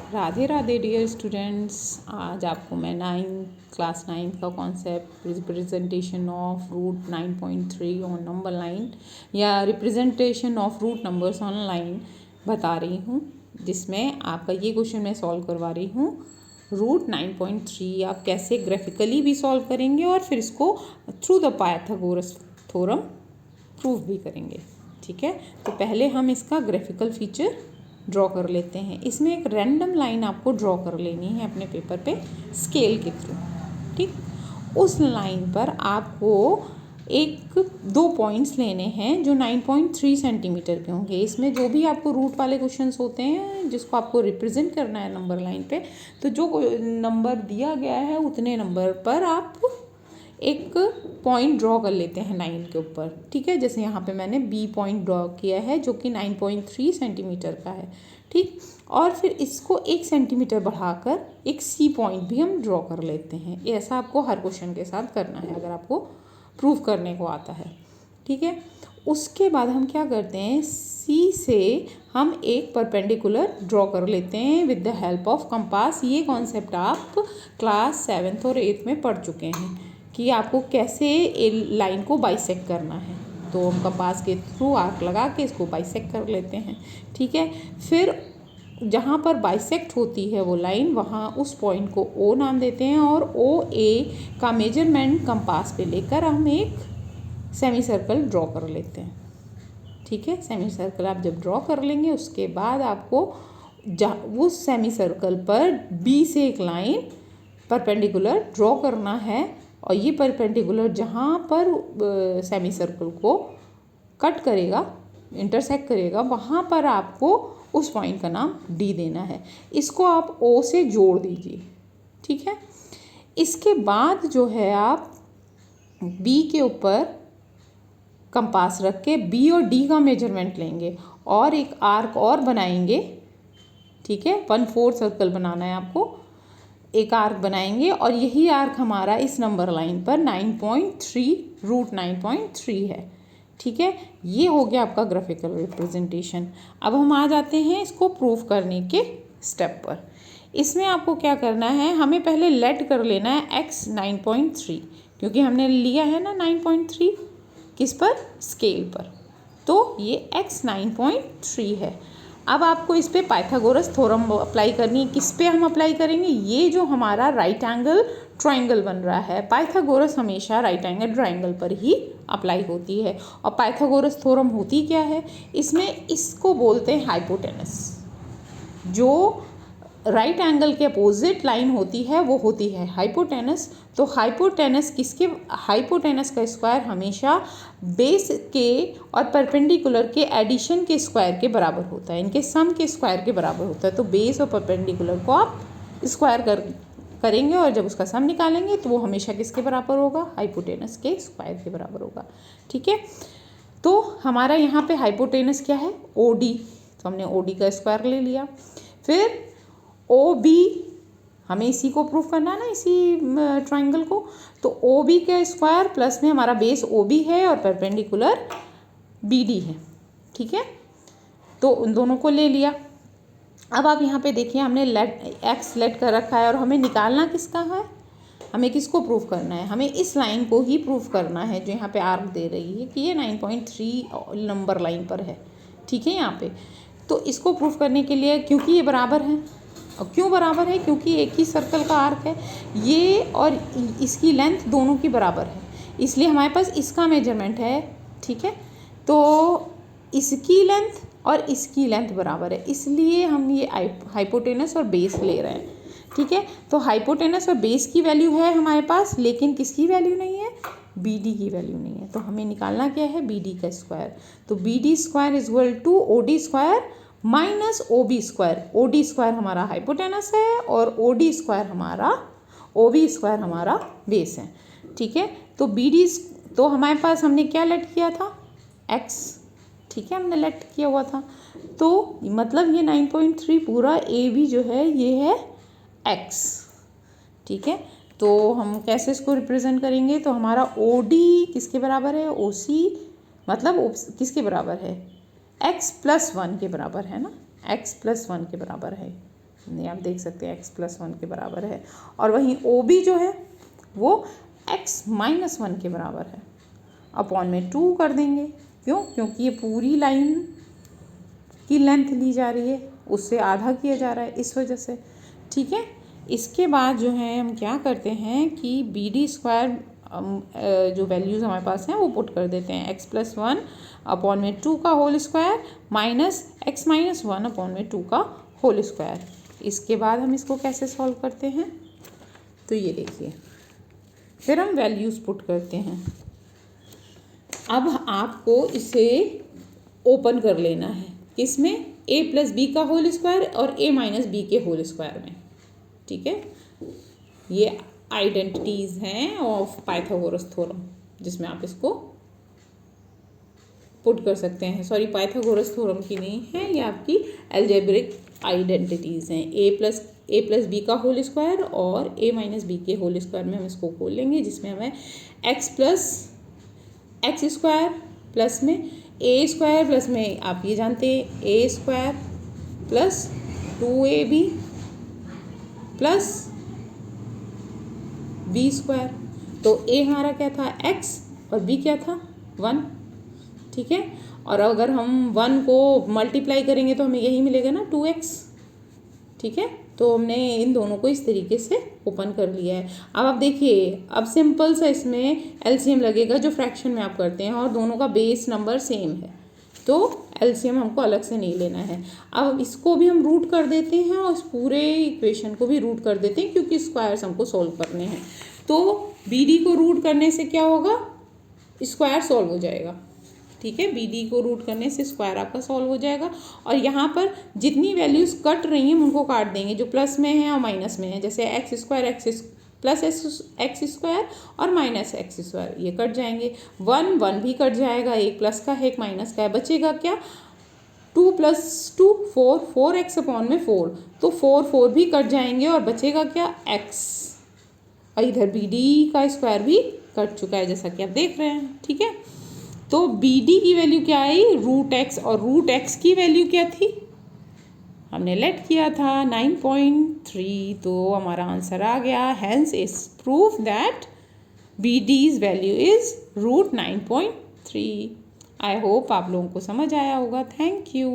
Radhe Radhe dear students. आज आपको मैं क्लास 9 का concept representation of root 9.3 on number line या representation of root numbers on line बता रही हूँ, जिसमें आपका ये क्वेश्चन मैं सॉल्व करवा रही हूँ। रूट 9.3 आप कैसे ग्राफिकली भी सॉल्व करेंगे और फिर इसको through the Pythagoras theorem prove भी करेंगे। ठीक है, तो पहले हम इसका ग्राफिकल फीचर ड्रॉ कर लेते हैं। इसमें एक रैंडम लाइन आपको ड्रॉ कर लेनी है अपने पेपर पे स्केल के थ्रू। ठीक, उस लाइन पर आपको एक दो पॉइंट्स लेने हैं जो 9.3 सेंटीमीटर के होंगे। इसमें जो भी आपको रूट वाले क्वेश्चंस होते हैं जिसको आपको रिप्रेजेंट करना है नंबर लाइन पे, तो जो नंबर दिया गया है उतने नंबर पर आप एक पॉइंट ड्रॉ कर लेते हैं लाइन के ऊपर। ठीक है, जैसे यहाँ पे मैंने बी पॉइंट ड्रॉ किया है जो कि 9.3 सेंटीमीटर का है। ठीक, और फिर इसको 1 सेंटीमीटर बढ़ाकर एक सी पॉइंट भी हम ड्रॉ कर लेते हैं। ऐसा आपको हर क्वेश्चन के साथ करना है अगर आपको प्रूफ करने को आता है। ठीक है, उसके बाद हम क्या करते हैं, सी से हम एक परपेंडिकुलर ड्रॉ कर लेते हैं with the help of compass. ये कॉन्सेप्ट आप क्लास 7th और 8th में पढ़ चुके हैं कि आपको कैसे लाइन को बाइसेक्ट करना है। तो हम कंपास के थ्रू आर्क लगा के इसको बाइसेक्ट कर लेते हैं। ठीक है, फिर जहाँ पर बाइसेक्ट होती है वो लाइन, वहाँ उस पॉइंट को ओ नाम देते हैं और ओ ए का मेजरमेंट कंपास पे लेकर हम एक सेमी सर्कल ड्रॉ कर लेते हैं। ठीक है, सेमी सर्कल आप जब ड्रॉ कर लेंगे उसके बाद आपको उस सेमी सर्कल पर बी से एक लाइन परपेंडिकुलर ड्रॉ करना है और ये परपेंडिकुलर जहाँ पर सेमी सर्कल को कट करेगा, इंटरसेक्ट करेगा, वहाँ पर आपको उस पॉइंट का नाम डी देना है। इसको आप ओ से जोड़ दीजिए। ठीक है, इसके बाद जो है आप बी के ऊपर कंपास रख के बी और डी का मेजरमेंट लेंगे और एक आर्क और बनाएंगे। ठीक है, 1/4 सर्कल बनाना है आपको। एक आर्क बनाएंगे और यही आर्क हमारा इस नंबर लाइन पर 9.3 रूट 9.3 है। ठीक है, ये हो गया आपका ग्राफिकल रिप्रेजेंटेशन। अब हम आ जाते हैं इसको प्रूफ करने के स्टेप पर। इसमें आपको क्या करना है, हमें पहले लेट कर लेना है x 9.3, क्योंकि हमने लिया है ना 9.3 किस पर, स्केल पर, तो ये x 9.3 है। अब आपको इस पे पाइथागोरस थ्योरम अप्लाई करनी है। किस पे हम अप्लाई करेंगे, ये जो हमारा राइट एंगल ट्रायंगल बन रहा है, पाइथागोरस हमेशा राइट एंगल ट्रायंगल पर ही अप्लाई होती है। और पाइथागोरस थ्योरम होती क्या है, इसमें इसको बोलते हैं हाइपोटेनस। जो राइट एंगल के अपोजिट लाइन होती है वो होती है हाइपोटेनस। तो हाइपोटेनस का स्क्वायर हमेशा बेस के और परपेंडिकुलर के एडिशन के स्क्वायर के बराबर होता है, इनके सम के स्क्वायर के बराबर होता है। तो बेस और परपेंडिकुलर को आप स्क्वायर करेंगे और जब उसका सम निकालेंगे तो वो हमेशा किसके बराबर होगा, हाइपोटेनस के स्क्वायर के बराबर होगा। ठीक है, तो हमारा यहाँ पे हाइपोटेनस क्या है, ओ डी, तो हमने ओ डी का स्क्वायर ले लिया। फिर ओ बी, हमें इसी को प्रूफ करना है ना, इसी ट्रायंगल को, तो ओ बी का स्क्वायर प्लस में हमारा बेस ओ बी है और परपेंडिकुलर बी डी है। ठीक है, तो उन दोनों को ले लिया। अब आप यहाँ पे देखिए हमने एक्स लेट कर रखा है और हमें निकालना किसका है, हमें किसको प्रूफ करना है, हमें इस लाइन को ही प्रूफ करना है जो यहाँ पे आर्क दे रही है कि ये 9.3 नंबर लाइन पर है। ठीक है, यहाँ पे तो इसको प्रूफ करने के लिए, क्योंकि ये बराबर है, और क्यों बराबर है, क्योंकि एक ही सर्कल का आर्क है ये और इसकी लेंथ दोनों की बराबर है, इसलिए हमारे पास इसका मेजरमेंट है। ठीक है, तो इसकी लेंथ और इसकी लेंथ बराबर है, इसलिए हम ये हाइपोटेनस और बेस ले रहे हैं। ठीक है, तो हाइपोटेनस और बेस की वैल्यू है हमारे पास, लेकिन किसकी वैल्यू नहीं है, बी डी की वैल्यू नहीं है। तो हमें निकालना क्या है, बी डी का स्क्वायर। तो B D square is equal to O D square minus O B square. O D square हमारा हाइपोटेनस है और ओ डी स्क्वायर हमारा, ओ बी स्क्वायर हमारा बेस है। ठीक है, तो बी डी, तो हमारे पास हमने क्या लेट किया था, एक्स। ठीक है, हमने लेट किया हुआ था, तो मतलब ये 9.3 पूरा ए बी जो है ये है एक्स। ठीक है, तो हम कैसे इसको रिप्रेजेंट करेंगे, तो हमारा ओ डी किसके बराबर है, ओ सी, मतलब किसके बराबर है, x + 1 के बराबर है ना, x + 1 के बराबर है। ये आप देख सकते हैं x+1 के बराबर है। और वहीं OB जो है वो x-1 के बराबर है। अपॉन में 2 कर देंगे, क्यों? क्योंकि ये पूरी लाइन की लेंथ ली जा रही है, उससे आधा किया जा रहा है, इस वजह से। ठीक है, इसके बाद जो है हम क्या करते हैं कि BD² जो वैल्यूज़ हमारे पास हैं वो पुट कर देते हैं। x+1 अपॉन में 2 का whole square minus x-1 upon में 2 का होल स्क्वायर। इसके बाद हम इसको कैसे सॉल्व करते हैं, तो ये देखिए, फिर हम वैल्यूज़ पुट करते हैं। अब आपको इसे ओपन कर लेना है, किसमें? a+b का होल स्क्वायर और a-b के होल स्क्वायर में। ठीक है, ये आइडेंटिटीज़ हैं ऑफ पाइथागोरस थ्योरम, जिसमें आप इसको पुट कर सकते हैं। सॉरी, पाइथागोरस थ्योरम की नहीं है, ये आपकी अलजेब्रिक आइडेंटिटीज़ हैं। a+b का होल स्क्वायर और a-b के होल स्क्वायर में हम इसको खोल लेंगे, जिसमें हमें x प्लस में a² प्लस में आप ये जानते हैं a² plus 2ab plus b²। तो a हमारा क्या था? x और b क्या था? 1। ठीक है, और अगर हम 1 को मल्टीप्लाई करेंगे तो हमें यही मिलेगा ना, 2x। ठीक है, तो हमने इन दोनों को इस तरीके से ओपन कर लिया है। अब आप देखिए, अब सिंपल सा इसमें एलसीएम लगेगा जो फ्रैक्शन में आप करते हैं, और दोनों का बेस नंबर सेम है, तो एलसीएम हमको अलग से नहीं लेना है। अब इसको भी हम रूट कर देते हैं और इस पूरे इक्वेशन को भी रूट कर देते हैं, क्योंकि स्क्वायर्स हमको सॉल्व करने हैं। तो BD को रूट करने से क्या होगा? स्क्वायर सॉल्व हो जाएगा। ठीक है, BD को रूट करने से स्क्वायर आपका सॉल्व हो जाएगा। और यहाँ पर जितनी वैल्यूज़ कट रही हैं उनको काट देंगे, जो प्लस में है और माइनस में है, जैसे x² प्लस x² और माइनस x², ये कट जाएंगे। 1 भी कट जाएगा, एक प्लस का है एक माइनस का है, बचेगा क्या? 2 + 2 4x अपॉन में 4, तो 4 भी कट जाएंगे और बचेगा क्या? x। और इधर BD का स्क्वायर भी कट चुका है, जैसा कि आप देख रहे हैं। ठीक है, तो BD की वैल्यू क्या आई? √x, और √x की वैल्यू क्या थी? हमने लेट किया था 9.3, तो हमारा आंसर आ गया। Hence is proof that BD's value is √9.3। I hope आप लोगों को समझ आया होगा। Thank you.